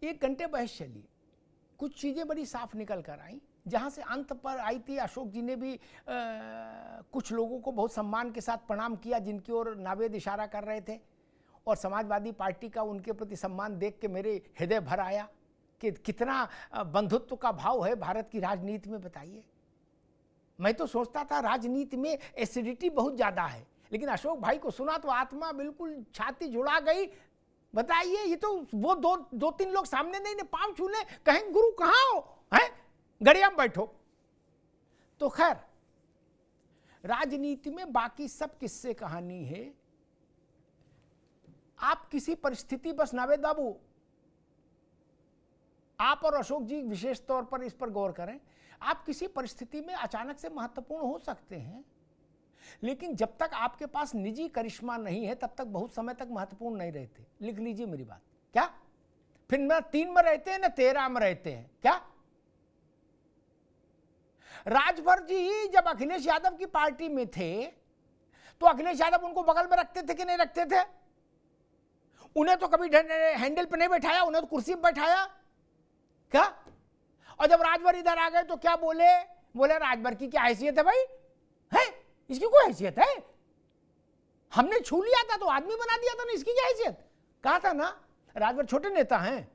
एक घंटे बहस चली, कुछ चीज़ें बड़ी साफ निकल कर आई। जहाँ से अंत पर आई थी, अशोक जी ने भी कुछ लोगों को बहुत सम्मान के साथ प्रणाम किया जिनकी ओर नावेद इशारा कर रहे थे, और समाजवादी पार्टी का उनके प्रति सम्मान देख के मेरे हृदय भर आया कि कितना बंधुत्व का भाव है भारत की राजनीति में। बताइए, मैं तो सोचता था राजनीति में एसिडिटी बहुत ज़्यादा है, लेकिन अशोक भाई को सुना तो आत्मा बिल्कुल छाती जुड़ा गई। बताइए, ये तो वो दो तीन लोग सामने नहीं, पांव छूने, कहें गुरु कहाँ हो, हैं गड़िया में बैठो। तो खैर, राजनीति में बाकी सब किस्से कहानी है। आप किसी परिस्थिति, बस नावेद बाबू आप और अशोक जी विशेष तौर पर इस पर गौर करें, आप किसी परिस्थिति में अचानक से महत्वपूर्ण हो सकते हैं, लेकिन जब तक आपके पास निजी करिश्मा नहीं है तब तक बहुत समय तक महत्वपूर्ण नहीं रहते। लिख लीजिए मेरी बात। क्या फिर न 3 में रहते हैं न 13 में रहते हैं क्या? राजभर जी जब अखिलेश यादव की पार्टी में थे तो अखिलेश यादव उनको बगल में रखते थे कि नहीं रखते थे? उन्हें तो कभी हैंडल पे नहीं बैठाया, उन्हें तो कुर्सी पे बैठाया क्या? और जब राजभर इधर आ गए तो क्या बोले? बोले राजभर की क्या हैसियत है भाई, है इसकी कोई हैसियत है? हमने छू लिया था तो आदमी बना दिया था ना, इसकी क्या हैसियत? कहा था ना राजभर छोटे नेता हैं,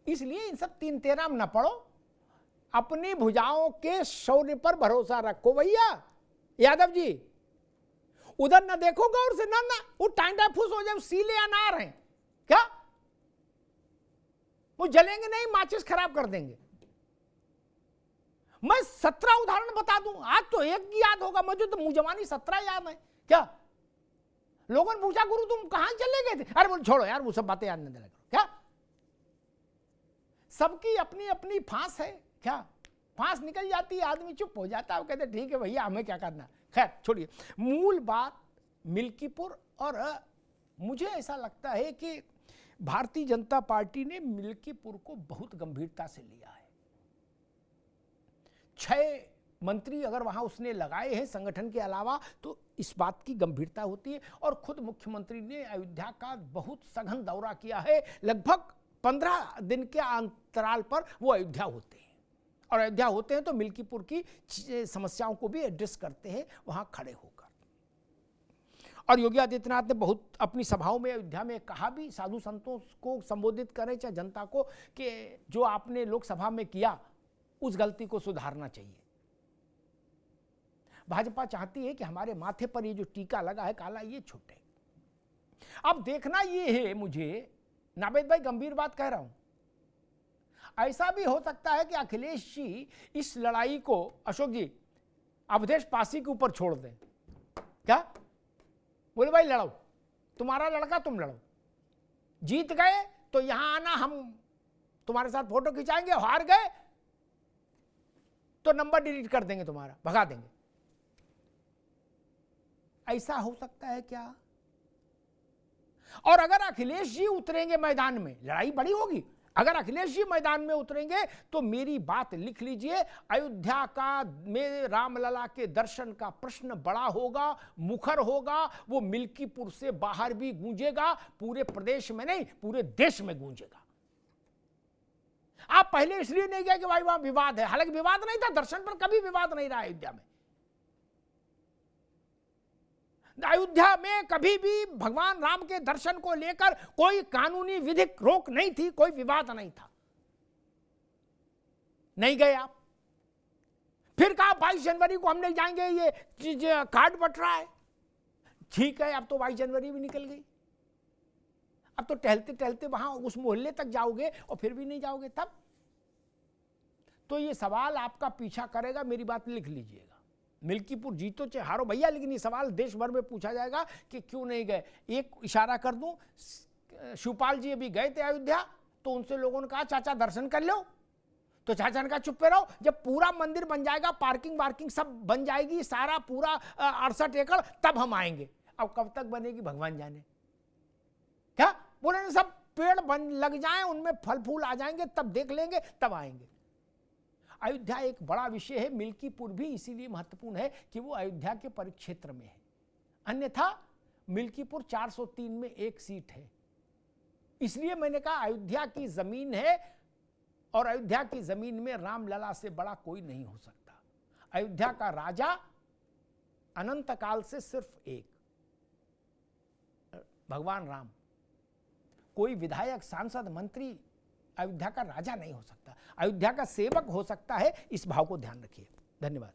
इसलिए इन सब 3-13 में न पड़ो, अपनी भुजाओं के शौर्य पर भरोसा रखो भैया। यादव जी उधर न देखो गौर से, ना वो टांडा फूस हो जाए, सीले अनार हैं क्या? वो जलेंगे नहीं, माचिस खराब कर देंगे। मैं 17 उदाहरण बता दूं, आज तो एक ही याद होगा, मुझे तो मुंह जवानी 17 याद है क्या? लोगों ने पूछा गुरु तुम कहां चले गए थे? अरे बोल छोड़ो यार, वो सब बातें याद नहीं दिला करो क्या? सबकी अपनी अपनी फांस है क्या? फांस निकल जाती है, आदमी चुप हो जाता है, वो कहते ठीक है भैया हमें क्या करना। खैर छोड़िए, मूल बात मिल्कीपुर। और मुझे ऐसा लगता है कि भारतीय जनता पार्टी ने मिल्कीपुर को बहुत गंभीरता से लिया है। 6 मंत्री अगर वहां उसने लगाए हैं संगठन के अलावा तो इस बात की गंभीरता होती है। और खुद मुख्यमंत्री ने अयोध्या का बहुत सघन दौरा किया है, लगभग 15 दिन के अंतराल पर वो अयोध्या होते हैं, और अयोध्या होते हैं तो मिल्कीपुर की समस्याओं को भी एड्रेस करते हैं वहां खड़े होकर। और योगी आदित्यनाथ ने बहुत अपनी सभाओं में अयोध्या में कहा भी, साधु संतों को संबोधित करें चाहे जनता को, कि जो आपने लोकसभा में किया उस गलती को सुधारना चाहिए। भाजपा चाहती है कि हमारे माथे पर ये जो टीका लगा है काला, ये छूटे। अब देखना ये है, मुझे नावेद भाई गंभीर बात कह रहा हूं, ऐसा भी हो सकता है कि अखिलेश जी इस लड़ाई को, अशोक जी अवधेश पासी के ऊपर छोड़ दें क्या? बोले भाई लड़ो, तुम्हारा लड़का तुम लड़ो, जीत गए तो यहां आना, हम तुम्हारे साथ फोटो खिंचाएंगे, हार गए तो नंबर डिलीट कर देंगे, तुम्हारा भगा देंगे। ऐसा हो सकता है क्या? और अगर अखिलेश जी उतरेंगे मैदान में, लड़ाई बड़ी होगी। अगर अखिलेश जी मैदान में उतरेंगे तो मेरी बात लिख लीजिए, अयोध्या का में रामलला के दर्शन का प्रश्न बड़ा होगा, मुखर होगा, वो मिल्कीपुर से बाहर भी गूंजेगा, पूरे प्रदेश में नहीं पूरे देश में गूंजेगा। आप पहले इसलिए नहीं गए कि भाई वहां विवाद है, हालांकि विवाद नहीं था, दर्शन पर कभी विवाद नहीं रहा अयोध्या में। अयोध्या में कभी भी भगवान राम के दर्शन को लेकर कोई कानूनी विधिक रोक नहीं थी, कोई विवाद नहीं था, नहीं गए आप। फिर कहा 22 जनवरी को हम नहीं जाएंगे, ये कार्ड बट रहा है। ठीक है, अब तो 22 जनवरी भी निकल गई, अब तो टहलते टहलते वहां उस मोहल्ले तक जाओगे और फिर भी नहीं जाओगे तब। तो ये सवाल आपका पीछा करेगा, मेरी बात लिख लीजिएगा। मिल्कीपुर जीतो चाहे हारो भैया, लेकिन ये सवाल देश भर में पूछा जाएगा कि क्यों नहीं गए। एक इशारा कर दूं, शिवपाल जी अभी गए थे अयोध्या तो उनसे लोगों ने कहा चाचा दर्शन कर लो, तो चाचा ने कहा चुप पे रहो, जब पूरा मंदिर बन जाएगा, पार्किंग वार्किंग सब बन जाएगी, सारा पूरा 68 एकड़, तब हम आएंगे। अब कब तक बनेगी भगवान जाने। क्या बोले, सब पेड़ बन लग जाएं, उनमें फल फूल आ जाएंगे, तब देख लेंगे, तब आएंगे। अयोध्या एक बड़ा विषय है, मिल्कीपुर भी इसीलिए महत्वपूर्ण है कि वो अयोध्या के परिक्षेत्र में है। अन्यथा मिल्कीपुर 403 में 1 सीट है, इसलिए मैंने कहा अयोध्या की जमीन है और अयोध्या की जमीन में रामलला से बड़ा कोई नहीं हो सकता। अयोध्या का राजा अनंत काल से सिर्फ एक, भगवान राम। कोई विधायक, सांसद, मंत्री अयोध्या का राजा नहीं हो सकता, अयोध्या का सेवक हो सकता है। इस भाव को ध्यान रखिए। धन्यवाद।